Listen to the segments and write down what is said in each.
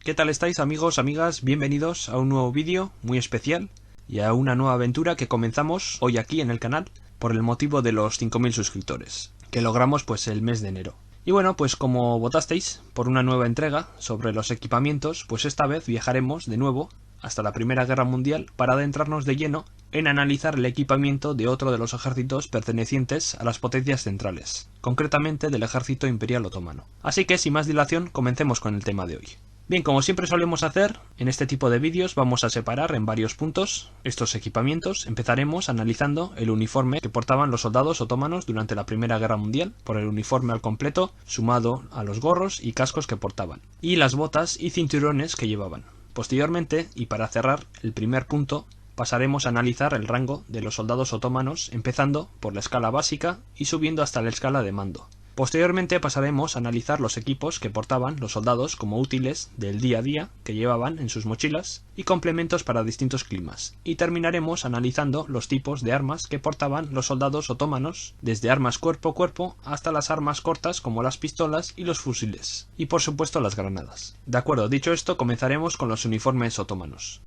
¿Qué tal estáis, amigos, amigas? Bienvenidos a un nuevo vídeo muy especial y a una nueva aventura que comenzamos hoy aquí en el canal por el motivo de los 5000 suscriptores, que logramos pues el mes de enero. Y bueno, pues como votasteis por una nueva entrega sobre los equipamientos, pues esta vez viajaremos de nuevo hasta la Primera Guerra Mundial para adentrarnos de lleno en analizar el equipamiento de otro de los ejércitos pertenecientes a las potencias centrales, concretamente del ejército imperial otomano. Así que sin más dilación, comencemos con el tema de hoy. Bien, como siempre solemos hacer, en este tipo de vídeos vamos a separar en varios puntos estos equipamientos. Empezaremos analizando el uniforme que portaban los soldados otomanos durante la Primera Guerra Mundial, por el uniforme al completo, sumado a los gorros y cascos que portaban, y las botas y cinturones que llevaban. Posteriormente, y para cerrar el primer punto, pasaremos a analizar el rango de los soldados otomanos, empezando por la escala básica y subiendo hasta la escala de mando. Posteriormente pasaremos a analizar los equipos que portaban los soldados como útiles del día a día que llevaban en sus mochilas y complementos para distintos climas, y terminaremos analizando los tipos de armas que portaban los soldados otomanos, desde armas cuerpo a cuerpo hasta las armas cortas como las pistolas y los fusiles, y por supuesto las granadas. De acuerdo, dicho esto, comenzaremos con los uniformes otomanos.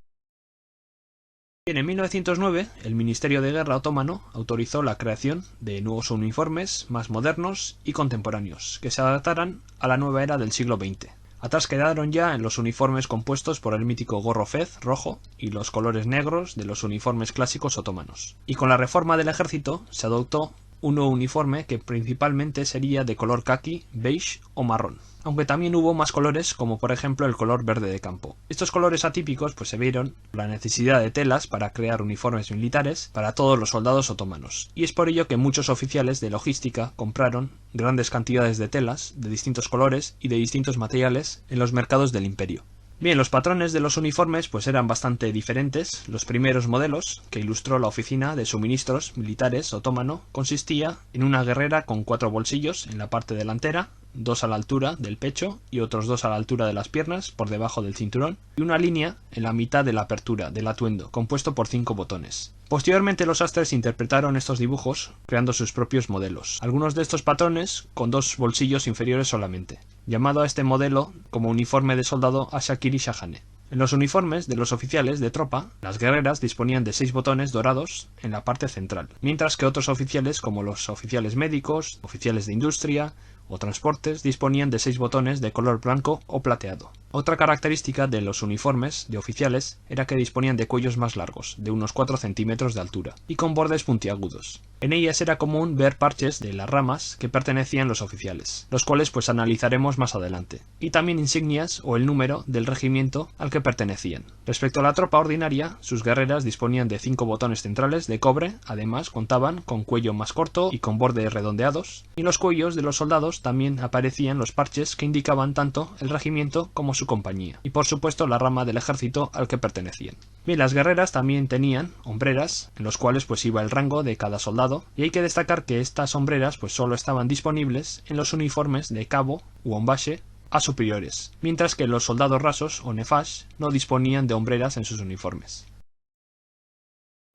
Bien, en 1909, el Ministerio de Guerra otomano autorizó la creación de nuevos uniformes más modernos y contemporáneos, que se adaptaran a la nueva era del siglo XX. Atrás quedaron ya en los uniformes compuestos por el mítico gorro fez rojo y los colores negros de los uniformes clásicos otomanos. Y con la reforma del ejército se adoptó un nuevo uniforme que principalmente sería de color caqui, beige o marrón, aunque también hubo más colores como por ejemplo el color verde de campo. Estos colores atípicos pues se vieron la necesidad de telas para crear uniformes militares para todos los soldados otomanos, y es por ello que muchos oficiales de logística compraron grandes cantidades de telas de distintos colores y de distintos materiales en los mercados del imperio. Bien, los patrones de los uniformes pues eran bastante diferentes. Los primeros modelos que ilustró la oficina de suministros militares otomano consistía en una guerrera con 4 bolsillos en la parte delantera, 2 a la altura del pecho y otros 2 a la altura de las piernas por debajo del cinturón, y una línea en la mitad de la apertura del atuendo compuesto por 5 botones. Posteriormente los sastres interpretaron estos dibujos creando sus propios modelos, algunos de estos patrones con 2 bolsillos inferiores solamente, llamado a este modelo como uniforme de soldado Asakiri Shahane. En los uniformes de los oficiales de tropa, las guerreras disponían de 6 botones dorados en la parte central, mientras que otros oficiales como los oficiales médicos, oficiales de industria o transportes disponían de 6 botones de color blanco o plateado. Otra característica de los uniformes de oficiales era que disponían de cuellos más largos, de unos 4 centímetros de altura, y con bordes puntiagudos. En ellas era común ver parches de las ramas que pertenecían los oficiales, los cuales pues analizaremos más adelante, y también insignias o el número del regimiento al que pertenecían. Respecto a la tropa ordinaria, sus guerreras disponían de 5 botones centrales de cobre, además contaban con cuello más corto y con bordes redondeados, y en los cuellos de los soldados también aparecían los parches que indicaban tanto el regimiento como su compañía, y por supuesto la rama del ejército al que pertenecían. Bien, las guerreras también tenían hombreras, en los cuales pues iba el rango de cada soldado, y hay que destacar que estas hombreras pues solo estaban disponibles en los uniformes de cabo u onbache a superiores, mientras que los soldados rasos o nefash no disponían de hombreras en sus uniformes.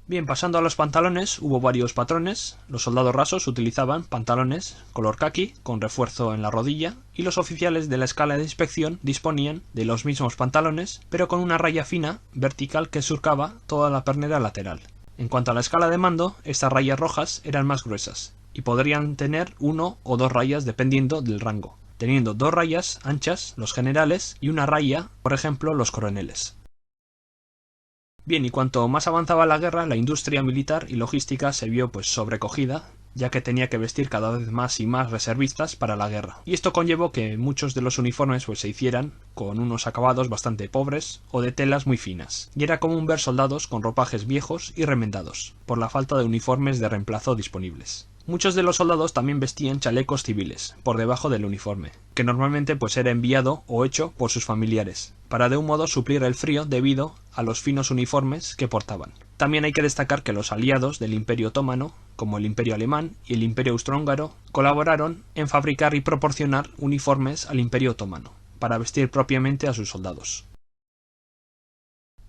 Bien, pasando a los pantalones, hubo varios patrones. Los soldados rasos utilizaban pantalones color caqui con refuerzo en la rodilla, y los oficiales de la escala de inspección disponían de los mismos pantalones, pero con una raya fina vertical que surcaba toda la pernera lateral. En cuanto a la escala de mando, estas rayas rojas eran más gruesas, y podrían tener 1 o 2 rayas dependiendo del rango, teniendo 2 rayas anchas los generales y una raya, por ejemplo, los coroneles. Bien, y cuanto más avanzaba la guerra, la industria militar y logística se vio pues sobrecogida, ya que tenía que vestir cada vez más y más reservistas para la guerra. Y esto conllevó que muchos de los uniformes pues se hicieran con unos acabados bastante pobres o de telas muy finas, y era común ver soldados con ropajes viejos y remendados, por la falta de uniformes de reemplazo disponibles. Muchos de los soldados también vestían chalecos civiles por debajo del uniforme, que normalmente pues era enviado o hecho por sus familiares, para de un modo suplir el frío debido a los finos uniformes que portaban. También hay que destacar que los aliados del Imperio Otomano, como el Imperio Alemán y el Imperio Austrohúngaro, colaboraron en fabricar y proporcionar uniformes al Imperio Otomano, para vestir propiamente a sus soldados.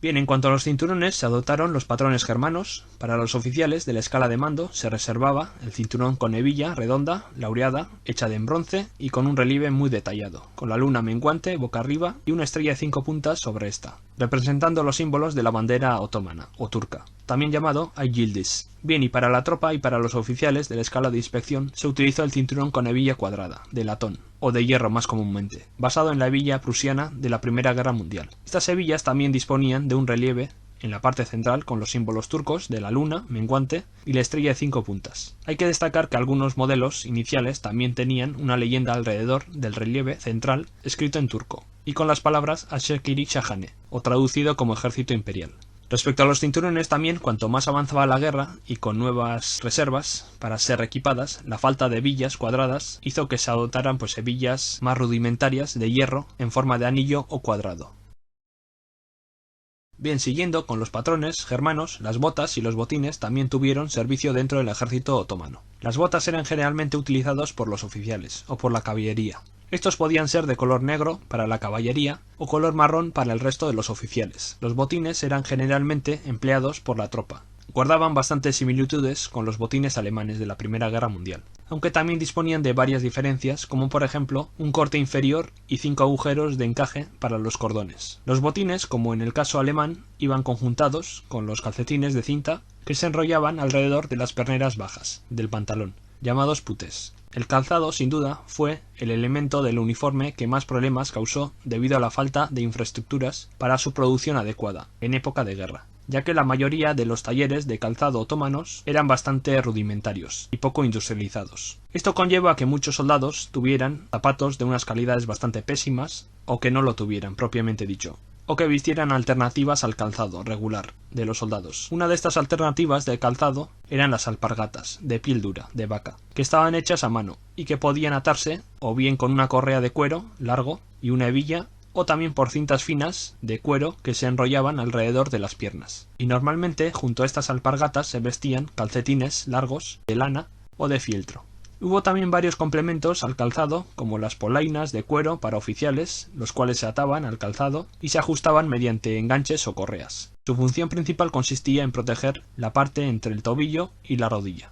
Bien, en cuanto a los cinturones, se adoptaron los patrones germanos. Para los oficiales de la escala de mando se reservaba el cinturón con hebilla redonda, laureada, hecha de en bronce y con un relieve muy detallado, con la luna menguante boca arriba y una estrella de 5 puntas sobre esta, representando los símbolos de la bandera otomana o turca, también llamado Ay Yıldız. Bien, y para la tropa y para los oficiales de la escala de inspección se utilizó el cinturón con hebilla cuadrada, de latón, o de hierro más comúnmente, basado en la hebilla prusiana de la Primera Guerra Mundial. Estas hebillas también disponían de un relieve en la parte central con los símbolos turcos de la luna menguante y la estrella de 5 puntas. Hay que destacar que algunos modelos iniciales también tenían una leyenda alrededor del relieve central escrito en turco, y con las palabras Aşıkiri Şahane, o traducido como Ejército Imperial. Respecto a los cinturones también, cuanto más avanzaba la guerra y con nuevas reservas para ser equipadas, la falta de hebillas cuadradas hizo que se adoptaran hebillas más rudimentarias de hierro en forma de anillo o cuadrado. Bien, siguiendo con los patrones germanos, las botas y los botines también tuvieron servicio dentro del ejército otomano. Las botas eran generalmente utilizadas por los oficiales o por la caballería. Estos podían ser de color negro para la caballería o color marrón para el resto de los oficiales. Los botines eran generalmente empleados por la tropa. Guardaban bastantes similitudes con los botines alemanes de la Primera Guerra Mundial, aunque también disponían de varias diferencias, como por ejemplo un corte inferior y 5 agujeros de encaje para los cordones. Los botines, como en el caso alemán, iban conjuntados con los calcetines de cinta que se enrollaban alrededor de las perneras bajas del pantalón, llamados putes. El calzado, sin duda, fue el elemento del uniforme que más problemas causó debido a la falta de infraestructuras para su producción adecuada en época de guerra, ya que la mayoría de los talleres de calzado otomanos eran bastante rudimentarios y poco industrializados. Esto conlleva a que muchos soldados tuvieran zapatos de unas calidades bastante pésimas o que no lo tuvieran propiamente dicho, o que vistieran alternativas al calzado regular de los soldados. Una de estas alternativas de calzado eran las alpargatas, de piel dura, de vaca, que estaban hechas a mano y que podían atarse o bien con una correa de cuero largo y una hebilla, o también por cintas finas de cuero que se enrollaban alrededor de las piernas. Y normalmente junto a estas alpargatas se vestían calcetines largos de lana o de fieltro. Hubo también varios complementos al calzado, como las polainas de cuero para oficiales, los cuales se ataban al calzado y se ajustaban mediante enganches o correas. Su función principal consistía en proteger la parte entre el tobillo y la rodilla.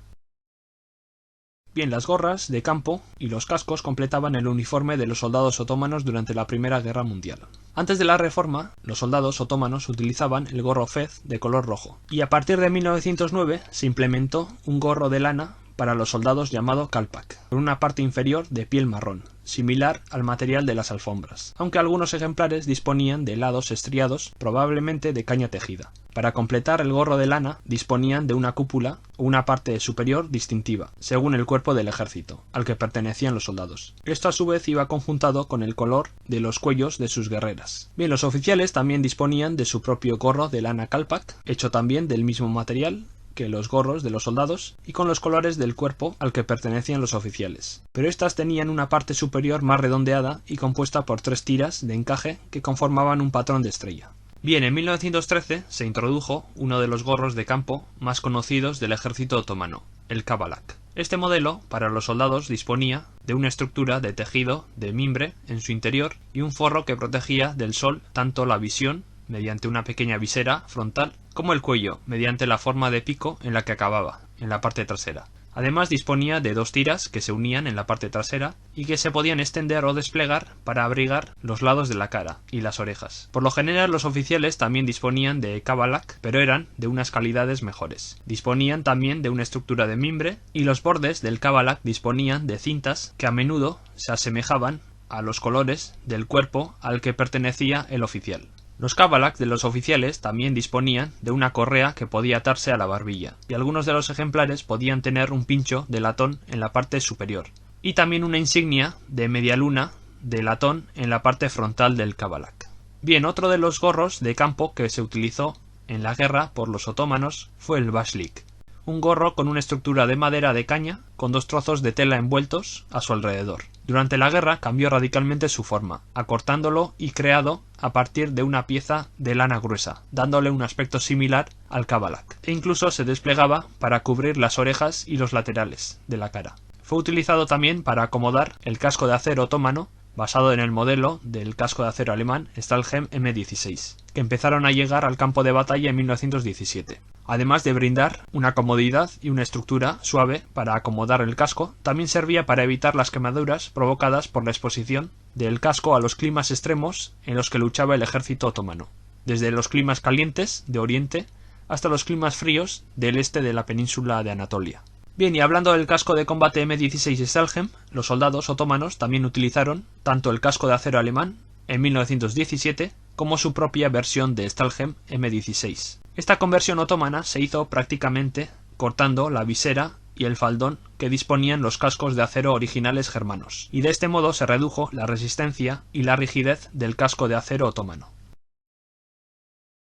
Bien, las gorras de campo y los cascos completaban el uniforme de los soldados otomanos durante la Primera Guerra Mundial. Antes de la reforma, los soldados otomanos utilizaban el gorro fez de color rojo, y a partir de 1909 se implementó un gorro de lana para los soldados llamado kalpak, con una parte inferior de piel marrón, similar al material de las alfombras, aunque algunos ejemplares disponían de lados estriados, probablemente de caña tejida. Para completar el gorro de lana disponían de una cúpula o una parte superior distintiva, según el cuerpo del ejército, al que pertenecían los soldados. Esto a su vez iba conjuntado con el color de los cuellos de sus guerreras. Bien, los oficiales también disponían de su propio gorro de lana kalpak, hecho también del mismo material que los gorros de los soldados y con los colores del cuerpo al que pertenecían los oficiales, pero estas tenían una parte superior más redondeada y compuesta por 3 tiras de encaje que conformaban un patrón de estrella. Bien, en 1913 se introdujo uno de los gorros de campo más conocidos del ejército otomano, el kabalak. Este modelo, para los soldados, disponía de una estructura de tejido de mimbre en su interior y un forro que protegía del sol tanto la visión, mediante una pequeña visera frontal, como el cuello, mediante la forma de pico en la que acababa, en la parte trasera. Además disponía de 2 tiras que se unían en la parte trasera y que se podían extender o desplegar para abrigar los lados de la cara y las orejas. Por lo general los oficiales también disponían de kabalak, pero eran de unas calidades mejores. Disponían también de una estructura de mimbre y los bordes del kabalak disponían de cintas que a menudo se asemejaban a los colores del cuerpo al que pertenecía el oficial. Los kabalaks de los oficiales también disponían de una correa que podía atarse a la barbilla, y algunos de los ejemplares podían tener un pincho de latón en la parte superior, y también una insignia de media luna de latón en la parte frontal del kabalak. Bien, otro de los gorros de campo que se utilizó en la guerra por los otomanos fue el bashlik, un gorro con una estructura de madera de caña con 2 trozos de tela envueltos a su alrededor. Durante la guerra cambió radicalmente su forma, acortándolo y creado a partir de una pieza de lana gruesa, dándole un aspecto similar al kabalak, e incluso se desplegaba para cubrir las orejas y los laterales de la cara. Fue utilizado también para acomodar el casco de acero otomano, basado en el modelo del casco de acero alemán Stahlhelm M16, que empezaron a llegar al campo de batalla en 1917. Además de brindar una comodidad y una estructura suave para acomodar el casco, también servía para evitar las quemaduras provocadas por la exposición del casco a los climas extremos en los que luchaba el ejército otomano, desde los climas calientes de Oriente hasta los climas fríos del este de la península de Anatolia. Bien, y hablando del casco de combate M16 Stahlhelm, los soldados otomanos también utilizaron tanto el casco de acero alemán en 1917 como su propia versión de Stahlhelm M16. Esta conversión otomana se hizo prácticamente cortando la visera y el faldón que disponían los cascos de acero originales germanos, y de este modo se redujo la resistencia y la rigidez del casco de acero otomano.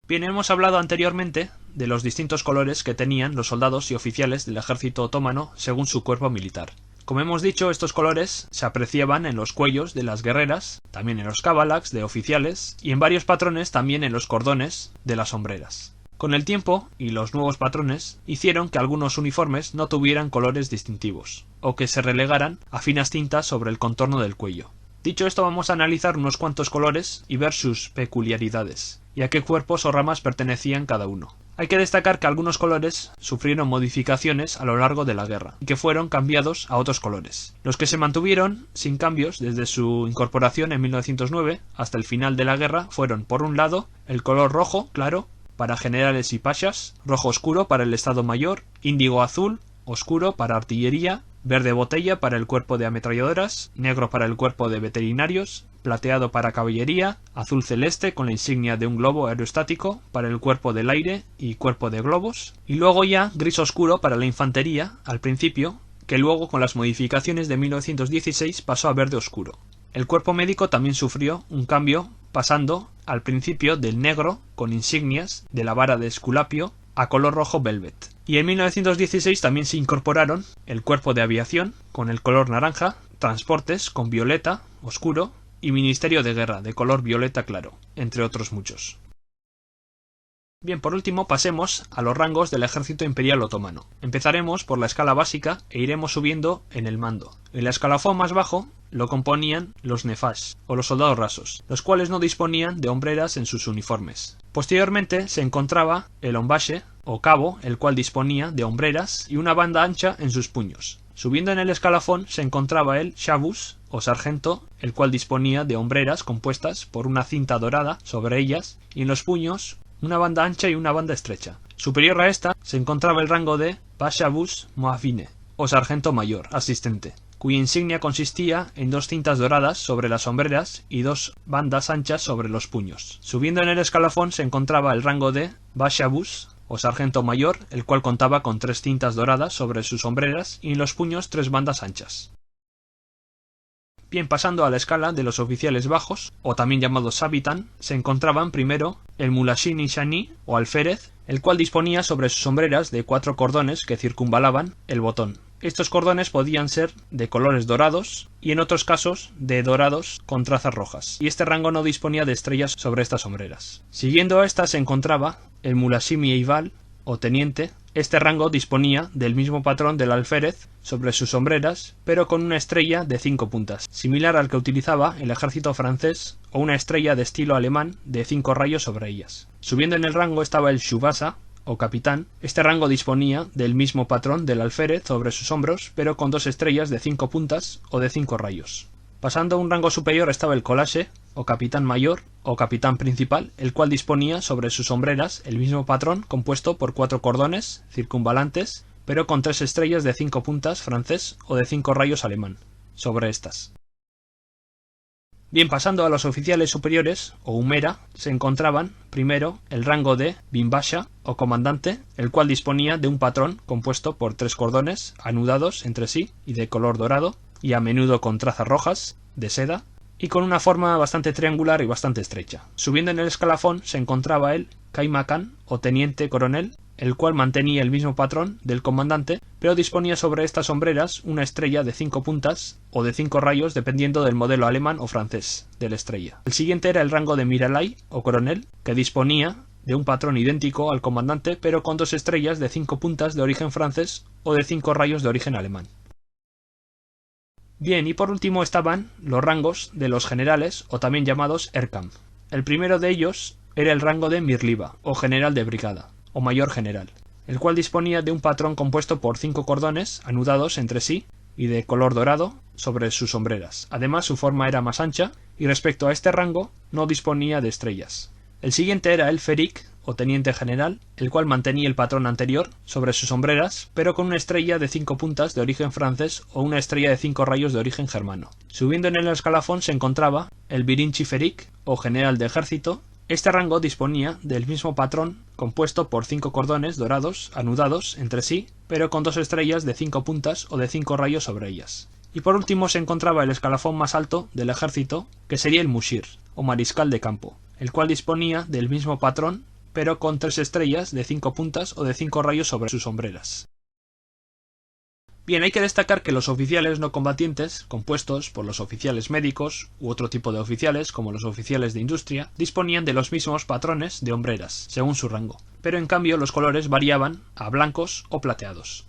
Bien, hemos hablado anteriormente de los distintos colores que tenían los soldados y oficiales del ejército otomano según su cuerpo militar. Como hemos dicho, estos colores se apreciaban en los cuellos de las guerreras, también en los kabalaks de oficiales y en varios patrones también en los cordones de las hombreras. Con el tiempo y los nuevos patrones hicieron que algunos uniformes no tuvieran colores distintivos, o que se relegaran a finas tintas sobre el contorno del cuello. Dicho esto, vamos a analizar unos cuantos colores y ver sus peculiaridades, y a qué cuerpos o ramas pertenecían cada uno. Hay que destacar que algunos colores sufrieron modificaciones a lo largo de la guerra, y que fueron cambiados a otros colores. Los que se mantuvieron sin cambios desde su incorporación en 1909 hasta el final de la guerra fueron, por un lado, el color rojo claro para generales y pashas, rojo oscuro para el Estado Mayor, índigo azul oscuro para artillería, verde botella para el cuerpo de ametralladoras, negro para el cuerpo de veterinarios, plateado para caballería, azul celeste con la insignia de un globo aerostático para el cuerpo del aire y cuerpo de globos, y luego ya gris oscuro para la infantería al principio, que luego con las modificaciones de 1916 pasó a verde oscuro. El cuerpo médico también sufrió un cambio pasando al principio del negro con insignias de la vara de Esculapio a color rojo velvet. Y en 1916 también se incorporaron el cuerpo de aviación con el color naranja, transportes con violeta oscuro y ministerio de guerra de color violeta claro, entre otros muchos. Bien, por último pasemos a los rangos del ejército imperial otomano. Empezaremos por la escala básica e iremos subiendo en el mando. El escalafón más bajo lo componían los nefash, o los soldados rasos, los cuales no disponían de hombreras en sus uniformes. Posteriormente se encontraba el onbache, o cabo, el cual disponía de hombreras y una banda ancha en sus puños. Subiendo en el escalafón se encontraba el shavus, o sargento, el cual disponía de hombreras compuestas por una cinta dorada sobre ellas, y en los puños una banda ancha y una banda estrecha. Superior a esta se encontraba el rango de Pashavus Moafine, o sargento mayor, asistente, cuya insignia consistía en dos cintas doradas sobre las hombreras y dos bandas anchas sobre los puños. Subiendo en el escalafón se encontraba el rango de Bashavus, o sargento mayor, el cual contaba con tres cintas doradas sobre sus hombreras y en los puños tres bandas anchas. Bien, pasando a la escala de los oficiales bajos, o también llamados sabitan, se encontraban primero el mulashini shani, o alférez, el cual disponía sobre sus sombreras de 4 cordones que circunvalaban el botón. Estos cordones podían ser de colores dorados y en otros casos de dorados con trazas rojas, y este rango no disponía de estrellas sobre estas sombreras. Siguiendo a esta se encontraba el mulashimi eival, o teniente. Este rango disponía del mismo patrón del alférez sobre sus sombreras, pero con una estrella de 5 puntas, similar al que utilizaba el ejército francés, o una estrella de estilo alemán de 5 rayos sobre ellas. Subiendo en el rango estaba el shubasa, o capitán. Este rango disponía del mismo patrón del alférez sobre sus hombros, pero con 2 estrellas de 5 puntas o de 5 rayos. Pasando a un rango superior estaba el kolase, o capitán mayor, o capitán principal, el cual disponía sobre sus sombreras el mismo patrón compuesto por 4 cordones circunvalantes, pero con 3 estrellas de 5 puntas francés o de 5 rayos alemán sobre estas. Bien, pasando a los oficiales superiores, o humera, se encontraban, primero, el rango de bimbasha, o comandante, el cual disponía de un patrón compuesto por 3 cordones anudados entre sí y de color dorado, y a menudo con trazas rojas, de seda, y con una forma bastante triangular y bastante estrecha. Subiendo en el escalafón se encontraba el kaimakan, o teniente coronel, el cual mantenía el mismo patrón del comandante, pero disponía sobre estas sombreras una estrella de 5 puntas o de 5 rayos dependiendo del modelo alemán o francés de la estrella. El siguiente era el rango de miralai, o coronel, que disponía de un patrón idéntico al comandante, pero con 2 estrellas de 5 puntas de origen francés o de 5 rayos de origen alemán. Bien, y por último estaban los rangos de los generales, o también llamados Erkam. El primero de ellos, era el rango de Mirliva, o general de brigada, o mayor general, el cual disponía de un patrón compuesto por 5 cordones anudados entre sí y de color dorado sobre sus sombreras. Además, su forma era más ancha y respecto a este rango no disponía de estrellas. El siguiente era el Ferik, o teniente general, el cual mantenía el patrón anterior sobre sus sombreras, pero con una estrella de 5 puntas de origen francés o una estrella de 5 rayos de origen germano. Subiendo en el escalafón se encontraba el Birinchi Ferik, o general de ejército. Este rango disponía del mismo patrón compuesto por 5 cordones dorados anudados entre sí, pero con 2 estrellas de 5 puntas o de 5 rayos sobre ellas. Y por último se encontraba el escalafón más alto del ejército, que sería el Mushir, o mariscal de campo, el cual disponía del mismo patrón, pero con 3 estrellas de 5 puntas o de 5 rayos sobre sus sombreras. Bien, hay que destacar que los oficiales no combatientes, compuestos por los oficiales médicos u otro tipo de oficiales, como los oficiales de industria, disponían de los mismos patrones de hombreras, según su rango, pero en cambio los colores variaban a blancos o plateados.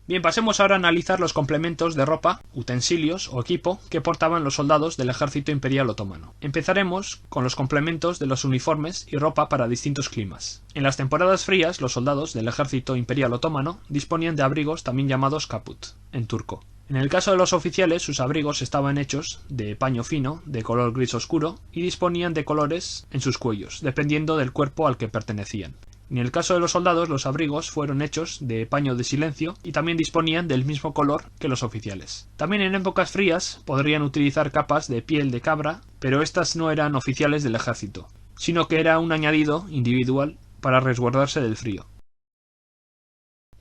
Bien, pasemos ahora a analizar los complementos de ropa, utensilios o equipo que portaban los soldados del ejército imperial otomano. Empezaremos con los complementos de los uniformes y ropa para distintos climas. En las temporadas frías, los soldados del ejército imperial otomano disponían de abrigos también llamados kaput, en turco. En el caso de los oficiales, sus abrigos estaban hechos de paño fino, de color gris oscuro, y disponían de colores en sus cuellos, dependiendo del cuerpo al que pertenecían. En el caso de los soldados, los abrigos fueron hechos de paño de silencio y también disponían del mismo color que los oficiales. También en épocas frías podrían utilizar capas de piel de cabra, pero estas no eran oficiales del ejército, sino que era un añadido individual para resguardarse del frío.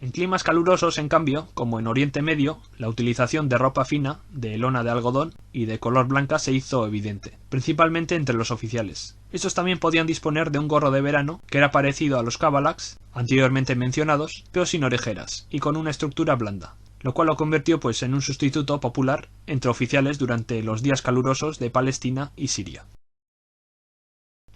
En climas calurosos, en cambio, como en Oriente Medio, la utilización de ropa fina, de lona de algodón y de color blanca se hizo evidente, principalmente entre los oficiales. Estos también podían disponer de un gorro de verano que era parecido a los kavalaks anteriormente mencionados, pero sin orejeras y con una estructura blanda, lo cual lo convirtió en un sustituto popular entre oficiales durante los días calurosos de Palestina y Siria.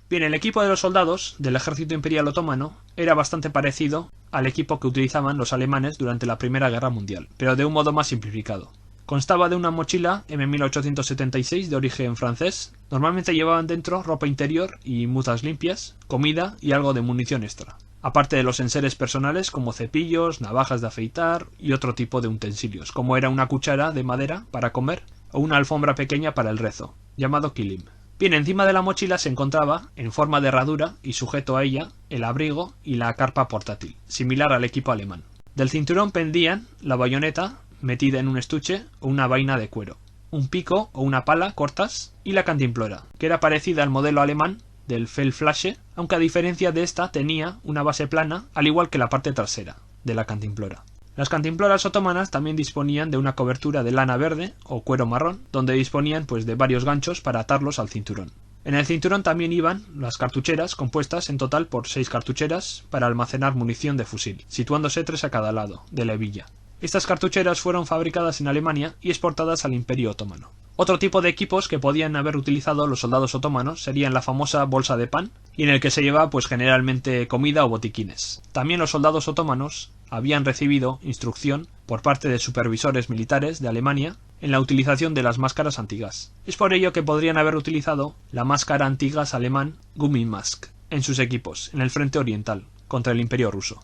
Bien, el equipo de los soldados del ejército imperial otomano era bastante parecido al equipo que utilizaban los alemanes durante la Primera Guerra Mundial, pero de un modo más simplificado. Constaba de una mochila M1876 de origen francés. Normalmente llevaban dentro ropa interior y mudas limpias, comida y algo de munición extra, aparte de los enseres personales como cepillos, navajas de afeitar y otro tipo de utensilios, como era una cuchara de madera para comer o una alfombra pequeña para el rezo, llamado kilim. Bien, encima de la mochila se encontraba, en forma de herradura y sujeto a ella, el abrigo y la carpa portátil, similar al equipo alemán. Del cinturón pendían la bayoneta metida en un estuche o una vaina de cuero, un pico o una pala cortas y la cantimplora, que era parecida al modelo alemán del Feldflasche, aunque a diferencia de esta tenía una base plana, al igual que la parte trasera de la cantimplora. Las cantimploras otomanas también disponían de una cobertura de lana verde o cuero marrón, donde disponían de varios ganchos para atarlos al cinturón. En el cinturón también iban las cartucheras, compuestas en total por 6 cartucheras para almacenar munición de fusil, situándose 3 a cada lado de la hebilla. Estas cartucheras fueron fabricadas en Alemania y exportadas al Imperio Otomano. Otro tipo de equipos que podían haber utilizado los soldados otomanos serían la famosa bolsa de pan, y en el que se lleva generalmente comida o botiquines. También los soldados otomanos habían recibido instrucción por parte de supervisores militares de Alemania en la utilización de las máscaras antigas. Es por ello que podrían haber utilizado la máscara antigas alemán Gummimask en sus equipos en el frente oriental contra el Imperio ruso.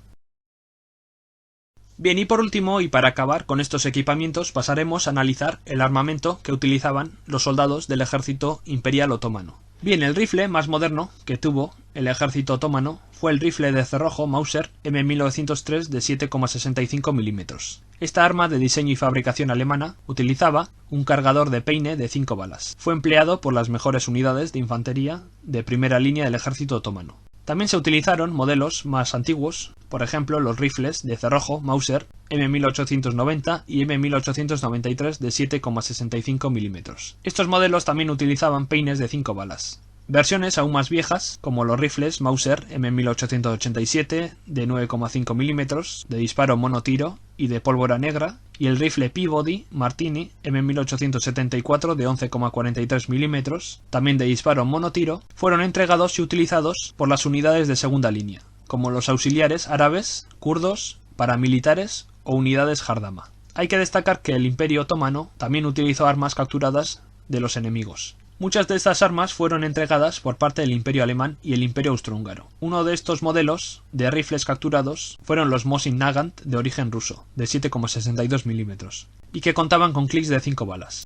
Bien, y por último, y para acabar con estos equipamientos, pasaremos a analizar el armamento que utilizaban los soldados del ejército imperial otomano. Bien, el rifle más moderno que tuvo el ejército otomano fue el rifle de cerrojo Mauser M1903 de 7,65 mm. Esta arma de diseño y fabricación alemana utilizaba un cargador de peine de 5 balas. Fue empleado por las mejores unidades de infantería de primera línea del ejército otomano. También se utilizaron modelos más antiguos, por ejemplo los rifles de cerrojo Mauser M1890 y M1893 de 7,65 mm. Estos modelos también utilizaban peines de 5 balas. Versiones aún más viejas, como los rifles Mauser M1887 de 9,5 mm de disparo monotiro y de pólvora negra, y el rifle Peabody Martini M1874 de 11,43 mm, también de disparo monotiro, fueron entregados y utilizados por las unidades de segunda línea, como los auxiliares árabes, kurdos, paramilitares o unidades Jardama. Hay que destacar que el Imperio Otomano también utilizó armas capturadas de los enemigos, Muchas de estas armas fueron entregadas por parte del Imperio Alemán y el Imperio Austrohúngaro. Uno de estos modelos de rifles capturados fueron los Mosin Nagant de origen ruso, de 7,62 milímetros, y que contaban con clics de 5 balas.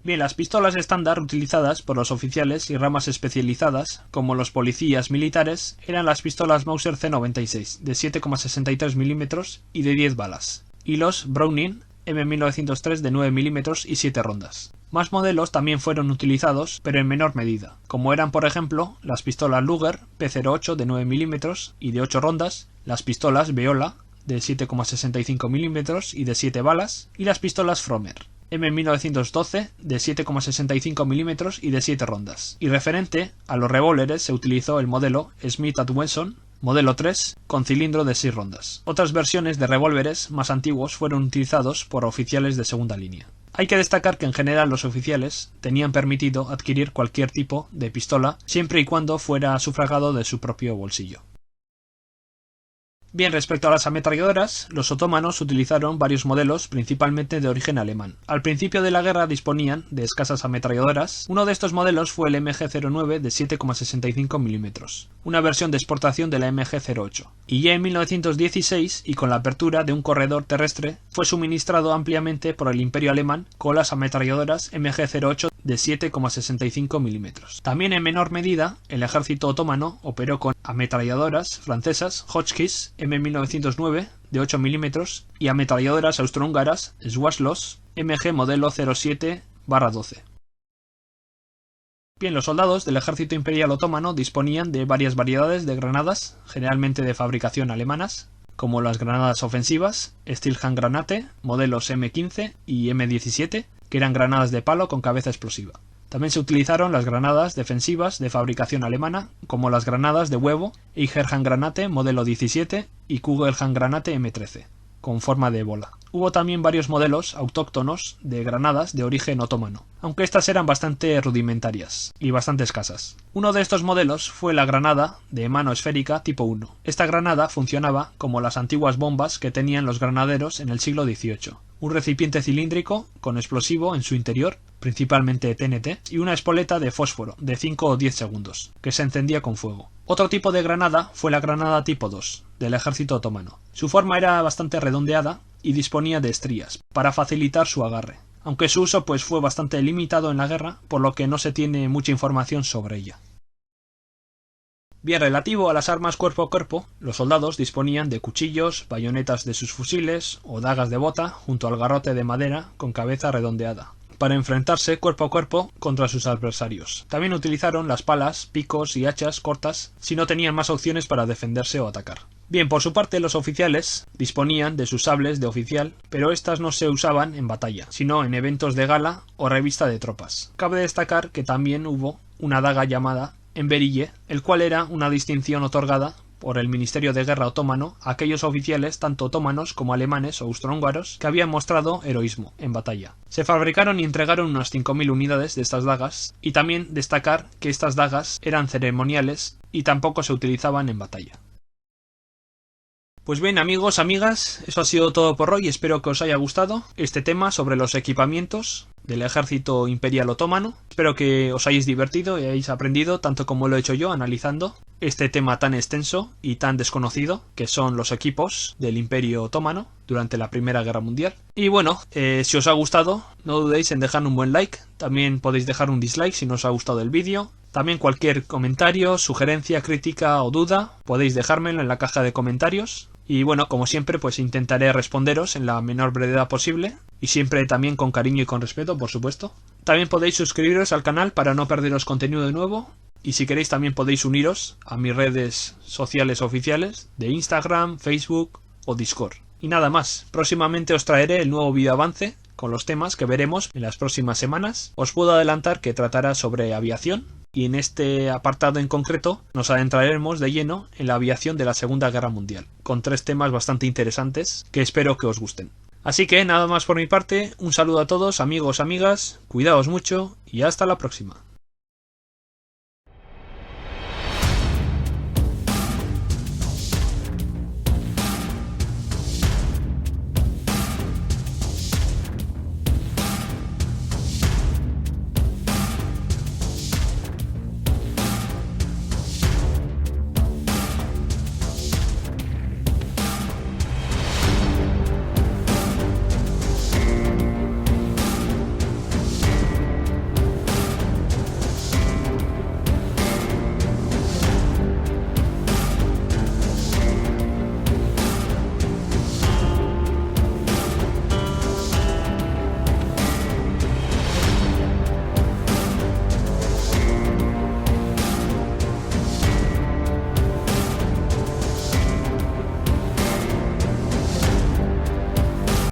Bien, las pistolas estándar utilizadas por los oficiales y ramas especializadas, como los policías militares, eran las pistolas Mauser C96, de 7,63 milímetros y de 10 balas, y los Browning M1903 de 9 milímetros y 7 rondas. Más modelos también fueron utilizados, pero en menor medida, como eran por ejemplo las pistolas Luger P08 de 9 milímetros y de 8 rondas, las pistolas Veola de 7,65 milímetros y de 7 balas, y las pistolas Fromer M1912 de 7,65 milímetros y de 7 rondas. Y referente a los revólveres se utilizó el modelo Smith & Wesson modelo 3 con cilindro de 6 rondas. Otras versiones de revólveres más antiguos fueron utilizados por oficiales de segunda línea. Hay que destacar que en general los oficiales tenían permitido adquirir cualquier tipo de pistola siempre y cuando fuera sufragado de su propio bolsillo. Bien, respecto a las ametralladoras, los otomanos utilizaron varios modelos principalmente de origen alemán. Al principio de la guerra disponían de escasas ametralladoras. Uno de estos modelos fue el MG09 de 7,65 milímetros, una versión de exportación de la MG08. Y ya en 1916, y con la apertura de un corredor terrestre, fue suministrado ampliamente por el Imperio Alemán con las ametralladoras MG08 de 7,65 milímetros. También en menor medida, el ejército otomano operó con ametralladoras francesas Hotchkiss M1909 de 8 milímetros y ametralladoras austrohúngaras Swaslos MG modelo 07/12. Bien, los soldados del ejército imperial otomano disponían de varias variedades de granadas, generalmente de fabricación alemanas, como las granadas ofensivas, Stilhangranate, modelos M15 y M17, que eran granadas de palo con cabeza explosiva. También se utilizaron las granadas defensivas de fabricación alemana, como las granadas de huevo, Eicherhandgranate modelo 17 y Kugelhandgranate M13, con forma de bola. Hubo también varios modelos autóctonos de granadas de origen otomano, aunque estas eran bastante rudimentarias y bastante escasas. Uno de estos modelos fue la granada de mano esférica tipo 1. Esta granada funcionaba como las antiguas bombas que tenían los granaderos en el siglo XVIII. Un recipiente cilíndrico con explosivo en su interior, principalmente TNT, y una espoleta de fósforo de 5 o 10 segundos, que se encendía con fuego. Otro tipo de granada fue la granada tipo 2, del ejército otomano. Su forma era bastante redondeada y disponía de estrías, para facilitar su agarre, aunque su uso fue bastante limitado en la guerra, por lo que no se tiene mucha información sobre ella. Bien, relativo a las armas cuerpo a cuerpo, los soldados disponían de cuchillos, bayonetas de sus fusiles o dagas de bota junto al garrote de madera con cabeza redondeada, para enfrentarse cuerpo a cuerpo contra sus adversarios. También utilizaron las palas, picos y hachas cortas si no tenían más opciones para defenderse o atacar. Bien, por su parte los oficiales disponían de sus sables de oficial, pero estas no se usaban en batalla, sino en eventos de gala o revista de tropas. Cabe destacar que también hubo una daga llamada Enverille, el cual era una distinción otorgada por el Ministerio de Guerra otomano a aquellos oficiales tanto otomanos como alemanes o austrohúngaros que habían mostrado heroísmo en batalla. Se fabricaron y entregaron unas 5.000 unidades de estas dagas, y también destacar que estas dagas eran ceremoniales y tampoco se utilizaban en batalla. Pues bien, amigos, amigas, eso ha sido todo por hoy. Espero que os haya gustado este tema sobre los equipamientos del ejército imperial otomano. Espero que os hayáis divertido y hayáis aprendido tanto como lo he hecho yo analizando este tema tan extenso y tan desconocido que son los equipos del Imperio Otomano durante la Primera Guerra Mundial. Y bueno, si os ha gustado, no dudéis en dejar un buen like. También podéis dejar un dislike si no os ha gustado el vídeo. También cualquier comentario, sugerencia, crítica o duda podéis dejármelo en la caja de comentarios. Y bueno, como siempre, pues intentaré responderos en la menor brevedad posible y siempre también con cariño y con respeto, por supuesto. También podéis suscribiros al canal para no perderos contenido nuevo y si queréis también podéis uniros a mis redes sociales oficiales de Instagram, Facebook o Discord. Y nada más, próximamente os traeré el nuevo video avance con los temas que veremos en las próximas semanas. Os puedo adelantar que tratará sobre aviación. Y en este apartado en concreto nos adentraremos de lleno en la aviación de la Segunda Guerra Mundial, con 3 temas bastante interesantes que espero que os gusten. Así que nada más por mi parte, un saludo a todos, amigos, amigas, cuidaos mucho y hasta la próxima.